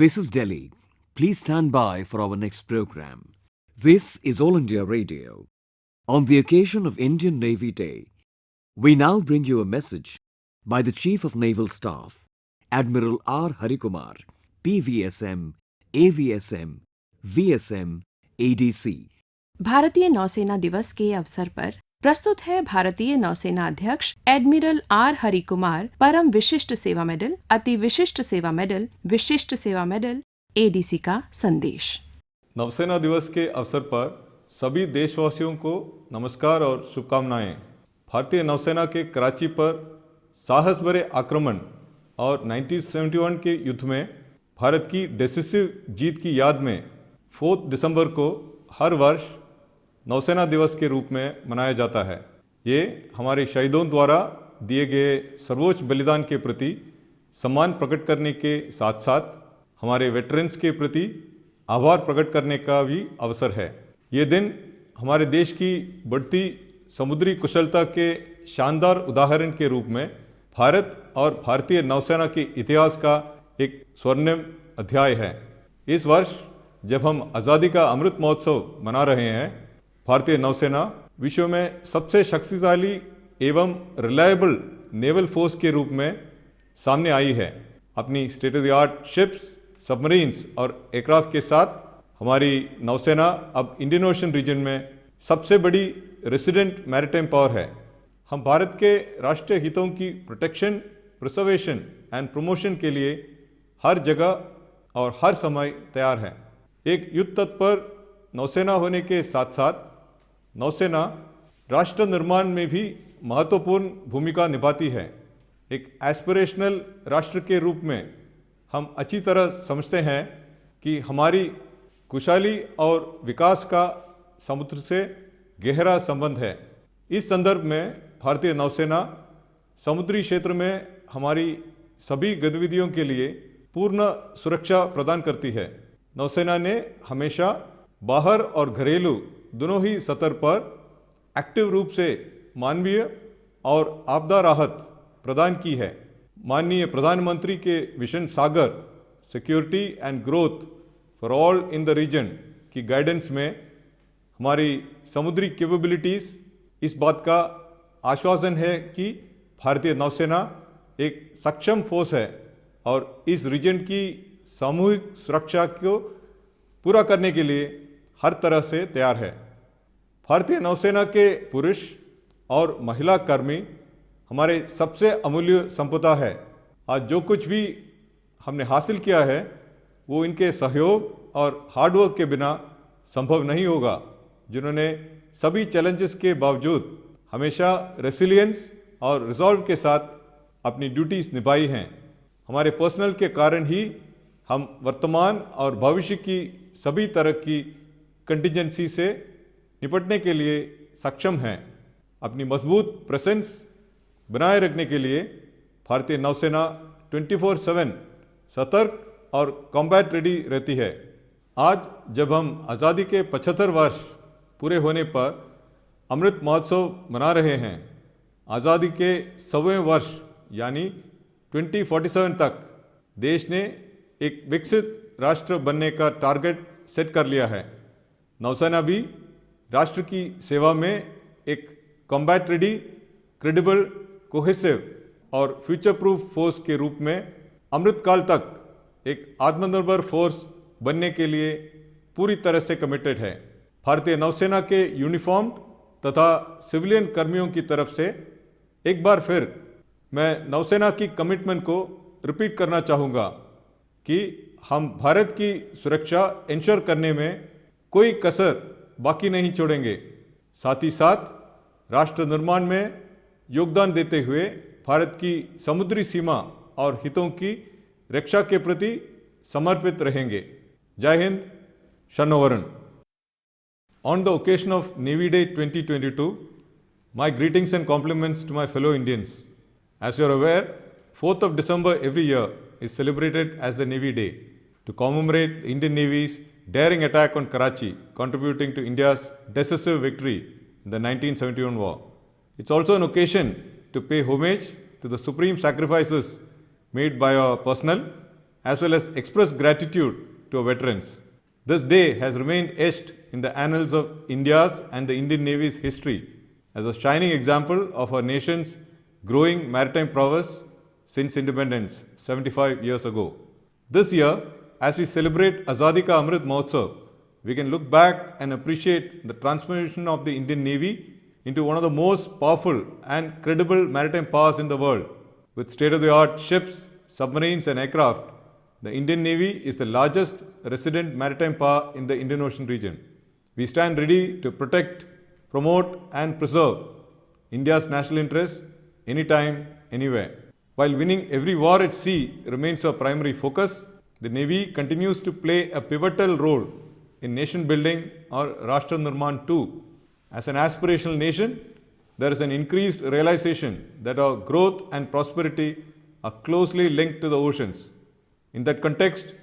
This is Delhi. Please stand by for our next program. This is All India Radio. On the occasion of Indian Navy Day, we now bring you a message by the Chief of Naval Staff, Admiral R. Kumar, PVSM, AVSM, VSM, ADC. भारतीय नौसेना दिवस के अवसर पर प्रस्तुत है भारतीय नौसेना अध्यक्ष एडमिरल आर हरि कुमार परम विशिष्ट सेवा मेडल, अति विशिष्ट सेवा मेडल, विशिष्ट सेवा मेडल, एडीसी का संदेश। नौसेना दिवस के अवसर पर सभी देशवासियों को नमस्कार और शुभकामनाएं। भारतीय नौसेना के कराची पर साहस भरे आक्रमण और 1971 के युद्ध में भारत की डिसिसिव जीत की याद में 4 दिसंबर को हर वर्ष नौसेना दिवस के रूप में मनाया जाता है। ये हमारे शहीदों द्वारा दिए गए सर्वोच्च बलिदान के प्रति सम्मान प्रकट करने के साथ साथ हमारे वेटरन्स के प्रति आभार प्रकट करने का भी अवसर है। ये दिन हमारे देश की बढ़ती समुद्री कुशलता के शानदार उदाहरण के रूप में भारत और भारतीय नौसेना के इतिहास का एक स्वर्णिम अध्याय है। इस वर्ष जब हम आज़ादी का अमृत महोत्सव मना रहे हैं, भारतीय नौसेना विश्व में सबसे शक्तिशाली एवं रिलायबल नेवल फोर्स के रूप में सामने आई है। अपनी state of the art ships, submarines और एयरक्राफ्ट के साथ हमारी नौसेना अब इंडियन ओशन रीजन में सबसे बड़ी रेसिडेंट मैरिटाइम पावर है। हम भारत के राष्ट्रीय हितों की प्रोटेक्शन, प्रिजर्वेशन एंड प्रमोशन के लिए हर जगह और हर समय तैयार हैं। एक युद्ध तत्पर नौसेना होने के साथ साथ नौसेना राष्ट्र निर्माण में भी महत्वपूर्ण भूमिका निभाती है। एक एस्पिरेशनल राष्ट्र के रूप में हम अच्छी तरह समझते हैं कि हमारी खुशहाली और विकास का समुद्र से गहरा संबंध है। इस संदर्भ में भारतीय नौसेना समुद्री क्षेत्र में हमारी सभी गतिविधियों के लिए पूर्ण सुरक्षा प्रदान करती है। नौसेना ने हमेशा बाहर और घरेलू दोनों ही सतह पर एक्टिव रूप से मानवीय और आपदा राहत प्रदान की है। माननीय प्रधानमंत्री के vision SAGAR security and growth for all in the region की गाइडेंस में हमारी समुद्री कैपेबिलिटीज़ इस बात का आश्वासन है कि भारतीय नौसेना एक सक्षम फोर्स है और इस रीजन की सामूहिक सुरक्षा को पूरा करने के लिए हर तरह से तैयार है। भारतीय नौसेना के पुरुष और महिला कर्मी हमारे सबसे अमूल्य संपदा है। आज जो कुछ भी हमने हासिल किया है वो इनके सहयोग और हार्डवर्क के बिना संभव नहीं होगा, जिन्होंने सभी चैलेंजेस के बावजूद हमेशा रेसिलियंस और रिजॉल्व के साथ अपनी ड्यूटीज़ निभाई हैं। हमारे पर्सनल के कारण ही हम वर्तमान और भविष्य की सभी तरह की कंटिजेंसी से निपटने के लिए सक्षम हैं। अपनी मजबूत प्रेजेंस बनाए रखने के लिए भारतीय नौसेना 24/7 सतर्क और कॉम्बैट रेडी रहती है। आज जब हम आज़ादी के 75 वर्ष पूरे होने पर अमृत महोत्सव मना रहे हैं, आज़ादी के 100वें वर्ष यानी 2047 तक देश ने एक विकसित राष्ट्र बनने का टारगेट सेट कर लिया है। नौसेना भी राष्ट्र की सेवा में एक कॉम्बैट रेडी, क्रेडिबल, कोहेसिव और फ्यूचर प्रूफ फोर्स के रूप में अमृतकाल तक एक आत्मनिर्भर फोर्स बनने के लिए पूरी तरह से कमिटेड है। भारतीय नौसेना के यूनिफॉर्म तथा सिविलियन कर्मियों की तरफ से एक बार फिर मैं नौसेना की कमिटमेंट को रिपीट करना चाहूँगा कि हम भारत की सुरक्षा इंश्योर करने में कोई कसर बाकी नहीं छोड़ेंगे। साथ ही साथ राष्ट्र निर्माण में योगदान देते हुए भारत की समुद्री सीमा और हितों की रक्षा के प्रति समर्पित रहेंगे। जय Hind, शन्नोवरण। On the occasion of Navy Day 2022, my greetings and compliments to my fellow Indians. As you are aware, 4th of December every year is celebrated as the Navy Day to commemorate the Indian Navy's daring attack on Karachi, contributing to India's decisive victory in the 1971 war. It's also an occasion to pay homage to the supreme sacrifices made by our personnel as well as express gratitude to our veterans. This day has remained etched in the annals of India's and the Indian Navy's history as a shining example of our nation's growing maritime prowess since independence 75 years ago. This year, as we celebrate Azadi Ka Amrit Mahotsav, we can look back and appreciate the transformation of the Indian Navy into one of the most powerful and credible maritime powers in the world. With state-of-the-art ships, submarines and aircraft, the Indian Navy is the largest resident maritime power in the Indian Ocean region. We stand ready to protect, promote and preserve India's national interests anytime, anywhere. While winning every war at sea remains our primary focus, the Navy continues to play a pivotal role in nation building or Rashtra Nirman too. As an aspirational nation, there is an increased realization that our growth and prosperity are closely linked to the oceans. In that context,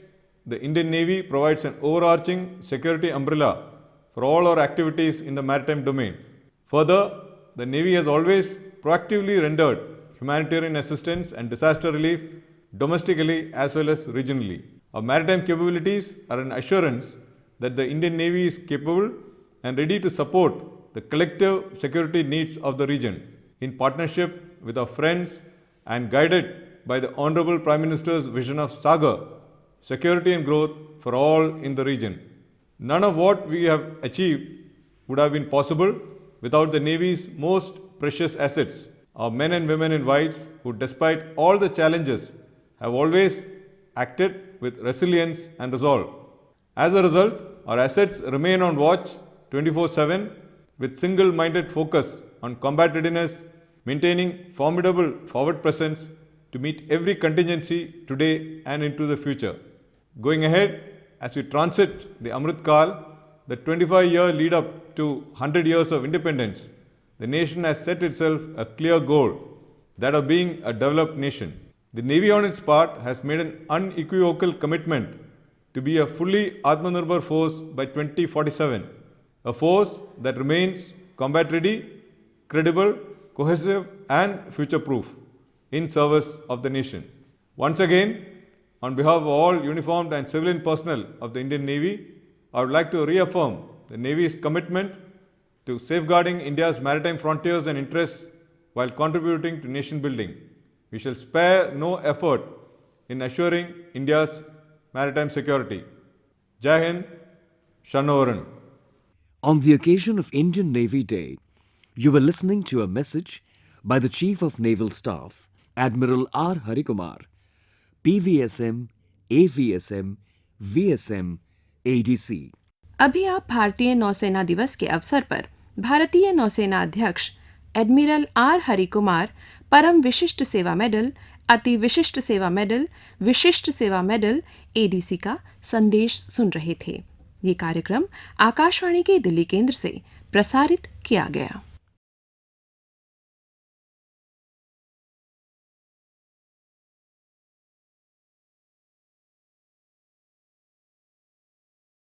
the Indian Navy provides an overarching security umbrella for all our activities in the maritime domain. Further, the Navy has always proactively rendered humanitarian assistance and disaster relief domestically as well as regionally. Our maritime capabilities are an assurance that the Indian Navy is capable and ready to support the collective security needs of the region in partnership with our friends and guided by the Honorable Prime Minister's vision of Sagar, security and growth for all in the region. None of what we have achieved would have been possible without the Navy's most precious assets, our men and women in whites who, despite all the challenges, have always acted with resilience and resolve. As a result, our assets remain on watch 24/7 with single-minded focus on combat readiness, maintaining formidable forward presence to meet every contingency today and into the future. Going ahead, as we transit the Amrit Kaal, the 25-year lead up to 100 years of independence, the nation has set itself a clear goal, that of being a developed nation. The Navy on its part has made an unequivocal commitment to be a fully Atmanirbhar force by 2047, a force that remains combat ready, credible, cohesive and future-proof in service of the nation. Once again, on behalf of all uniformed and civilian personnel of the Indian Navy, I would like to reaffirm the Navy's commitment to safeguarding India's maritime frontiers and interests while contributing to nation building. We shall spare no effort in assuring India's maritime security. Jai Hind, Shannovaran. On the occasion of Indian Navy Day, you were listening to a message by the Chief of Naval Staff, Admiral R. Harikumar, PVSM, AVSM, VSM, ADC. अभी आप भारतीय नौसेना दिवस के अवसर पर भारतीय नौसेना अध्यक्ष एडमिरल आर हरिकुमार परम विशिष्ट सेवा मेडल, अति विशिष्ट सेवा मेडल, विशिष्ट सेवा मेडल एडीसी का संदेश सुन रहे थे। ये कार्यक्रम आकाशवाणी के दिल्ली केंद्र से प्रसारित किया गया।